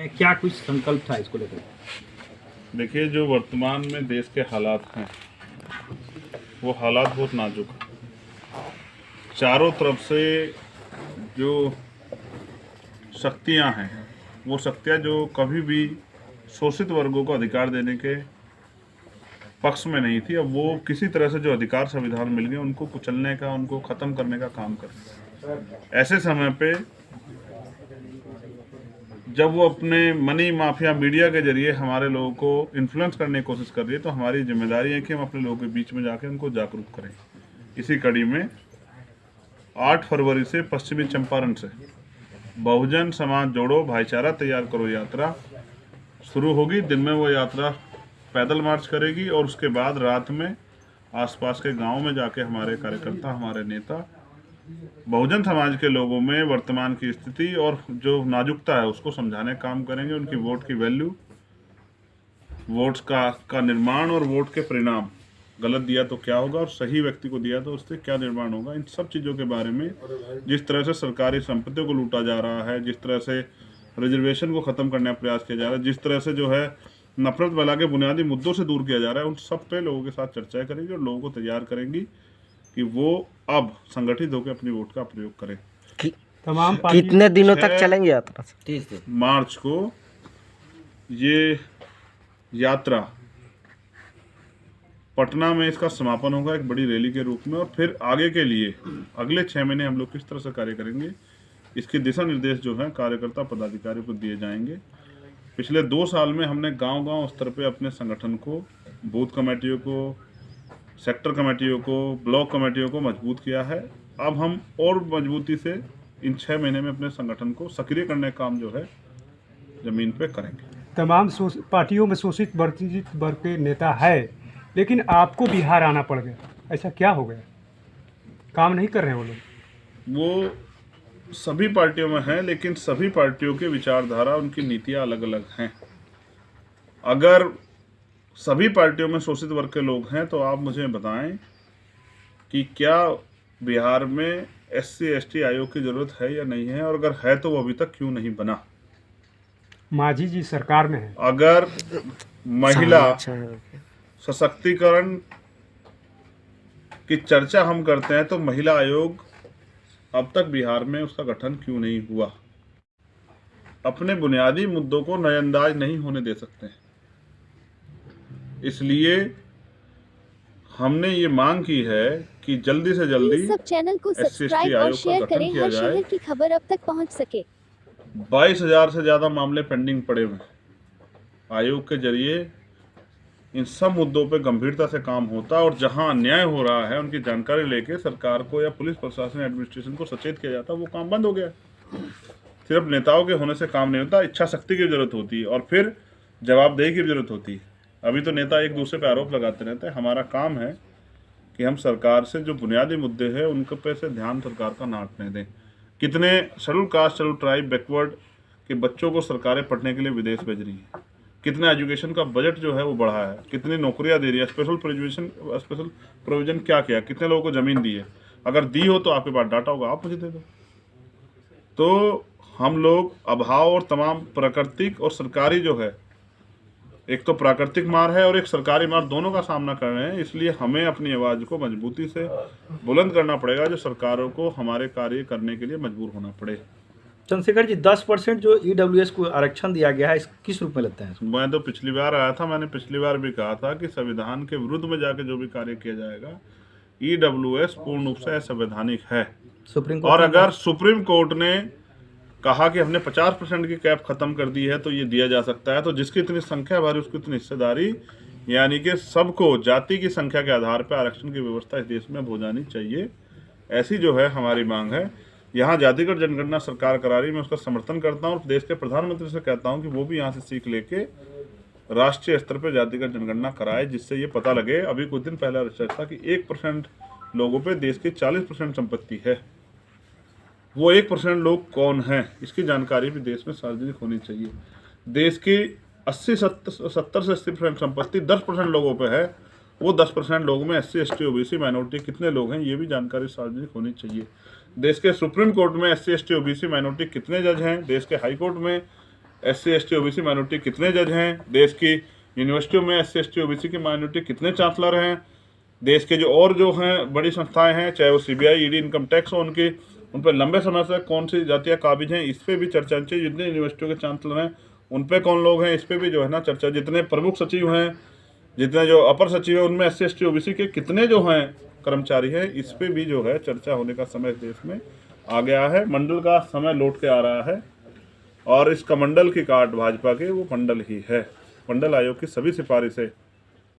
क्या कुछ संकल्प था इसको लेकर? देखिए, जो वर्तमान में देश के हालात हैं वो हालात बहुत नाजुक हैं। चारों तरफ से जो शक्तियां हैं वो शक्तियां जो कभी भी शोषित वर्गों को अधिकार देने के पक्ष में नहीं थी, अब वो किसी तरह से जो अधिकार संविधान मिल गए उनको कुचलने का, उनको खत्म करने का काम कर रहे हैं। ऐसे समय पे जब वो अपने मनी माफिया मीडिया के जरिए हमारे लोगों को इन्फ्लुएंस करने की कोशिश कर रही है, तो हमारी जिम्मेदारी है कि हम अपने लोगों के बीच में जाके उनको जागरूक करें। इसी कड़ी में 8 फरवरी से पश्चिमी चंपारण से बहुजन समाज जोड़ो भाईचारा तैयार करो यात्रा शुरू होगी। दिन में वो यात्रा पैदल मार्च करेगी और उसके बाद रात में आसपास के गांव में जाके हमारे कार्यकर्ता, हमारे नेता बहुजन समाज के लोगों में वर्तमान की स्थिति और जो नाजुकता है उसको समझाने का काम करेंगे। उनकी वोट की वैल्यू, वोट्स का निर्माण और वोट के परिणाम, गलत दिया तो क्या होगा और सही व्यक्ति को दिया तो उससे क्या निर्माण होगा, इन सब चीज़ों के बारे में। जिस तरह से सरकारी संपत्तियों को लूटा जा रहा है, जिस तरह से रिजर्वेशन को ख़त्म करने का प्रयास किया जा रहा है, जिस तरह से जो है नफरत फैला के बुनियादी मुद्दों से दूर किया जा रहा है, उन सब पे लोगों के साथ चर्चा करेंगे और लोगों को तैयार करेंगी कि वो अब संगठित होकर अपनी वोट का प्रयोग करें। तमाम कितने दिनों तक चलेंगे यात्रा? 30 दिन। मार्च को ये यात्रा पटना में इसका समापन होगा एक बड़ी रैली के रूप में, और फिर आगे के लिए अगले 6 महीने हम लोग किस तरह से कार्य करेंगे इसके दिशा निर्देश जो है कार्यकर्ता पदाधिकारी को दिए जाएंगे। पिछले 2 साल में हमने गांव-गांव स्तर पे अपने संगठन को, बूथ कमेटियों को, सेक्टर कमेटियों को, ब्लॉक कमेटियों को मजबूत किया है। अब हम और मजबूती से इन 6 महीने में अपने संगठन को सक्रिय करने का काम जो है जमीन पे करेंगे। तमाम पार्टियों में शोषित वंचित वर्ग के नेता है, लेकिन आपको बिहार आना पड़ गया, ऐसा क्या हो गया? काम नहीं कर रहे वो लोग? वो सभी पार्टियों में हैं, लेकिन सभी पार्टियों के विचारधारा, उनकी नीतियां अलग अलग हैं। अगर सभी पार्टियों में शोषित वर्ग के लोग हैं तो आप मुझे बताएं कि क्या बिहार में SC/ST आयोग की जरूरत है या नहीं है, और अगर है तो वो अभी तक क्यों नहीं बना? मांझी जी सरकार में है। अगर महिला सशक्तिकरण की चर्चा हम करते हैं तो महिला आयोग अब तक बिहार में उसका गठन क्यों नहीं हुआ? अपने बुनियादी मुद्दों को नजरअंदाज नहीं होने दे सकते हैं। इसलिए हमने ये मांग की है कि जल्दी से जल्दी सब चैनल को सब्सक्राइब और शेयर करें, हर शहर की खबर अब तक पहुंच सके। 22,000 से ज़्यादा मामले पेंडिंग पड़े हुए हैं। आयोग के जरिए इन सब मुद्दों पे गंभीरता से काम होता और जहां अन्याय हो रहा है उनकी जानकारी लेके सरकार को या पुलिस प्रशासन, एडमिनिस्ट्रेशन को सचेत किया जाता, वो काम बंद हो गया। सिर्फ नेताओं के होने से काम नहीं होता, इच्छा शक्ति की जरूरत होती है और फिर जवाबदेही की जरूरत होती है। अभी तो नेता एक दूसरे पे आरोप लगाते रहते हैं। हमारा काम है कि हम सरकार से जो बुनियादी मुद्दे हैं उनके पे से ध्यान सरकार का ना हटने दें। कितने schedule caste, schedule tribe, backward के बच्चों को सरकारें पढ़ने के लिए विदेश भेज रही हैं। कितना एजुकेशन का बजट जो है वो बढ़ा है, कितनी नौकरियां दे रही है, स्पेशल प्रोविजन क्या किया, कितने लोगों को ज़मीन दी है। अगर दी हो तो आपके पास डाटा होगा, आप मुझे दे दो। तो हम लोग अभाव और तमाम प्राकृतिक और सरकारी जो है, एक तो प्राकृतिक मार है और एक सरकारी मार, दोनों का सामना कर रहे हैं। इसलिए हमें अपनी आवाज़ को मजबूती से बुलंद करना पड़ेगा, जो सरकारों को हमारे कार्य करने के लिए मजबूर होना पड़े। चंद्रशेखर जी, 10% जो EWS को आरक्षण दिया गया है, किस रूप में लेते हैं? मैं तो पिछली बार आया था, मैंने पिछली बार भी कहा था कि संविधान के विरुद्ध में जाके जो भी कार्य किया जाएगा, EWS पूर्ण रूप से असंवैधानिक है। सुप्रीम कोर्ट और अगर सुप्रीम कोर्ट ने कहा कि हमने 50% की कैप खत्म कर दी है तो ये दिया जा सकता है, तो जिसकी इतनी संख्या भारी उसकी इतनी हिस्सेदारी, यानी कि सबको जाति की संख्या के आधार पर आरक्षण की व्यवस्था इस देश में हो जानी चाहिए। ऐसी जो है हमारी मांग है। यहाँ जातिगत जनगणना सरकार करा रही, मैं उसका समर्थन करता हूँ और देश के प्रधानमंत्री से कहता हूँ कि वो भी यहाँ से सीख लेके राष्ट्रीय स्तर पर जातिगत जनगणना कराए, जिससे ये पता लगे। अभी कुछ दिन पहले रिसर्च था कि 1% लोगों पे देश की 40% संपत्ति है। वो 1% लोग कौन हैं, इसकी जानकारी भी देश में सार्वजनिक होनी चाहिए। देश की 70 से 80% संपत्ति 10% लोगों पे है। वो 10% लोगों में SC/ST, OBC, माइनॉरिटी कितने लोग हैं, ये भी जानकारी सार्वजनिक होनी चाहिए। देश के सुप्रीम कोर्ट में SC/ST, OBC, माइनॉरिटी कितने जज हैं, देश के हाई कोर्ट में SC ST OBC माइनॉरिटी कितने जज हैं, देश की यूनिवर्सिटियों में SC ST OBC की माइनॉरिटी कितने चांसलर हैं, देश के जो हैं बड़ी संस्थाएं हैं, चाहे वो CBI ED इनकम टैक्स हो उनकी, उन पर लंबे समय से कौन सी जातियाँ काबिज हैं, इस पर भी चर्चा चाहिए। जितने यूनिवर्सिटियों के चांसलर हैं उन पे कौन लोग हैं, इस पर भी जो है ना चर्चा। जितने प्रमुख सचिव हैं, जितने जो अपर सचिव हैं, उनमें SC ST OBC के कितने जो हैं कर्मचारी हैं, इस पर भी जो है चर्चा होने का समय देश में आ गया है। मंडल का समय लौट के आ रहा है और इस कमंडल की काट भाजपा के वो मंडल ही है। मंडल आयोग की सभी सिफारिशें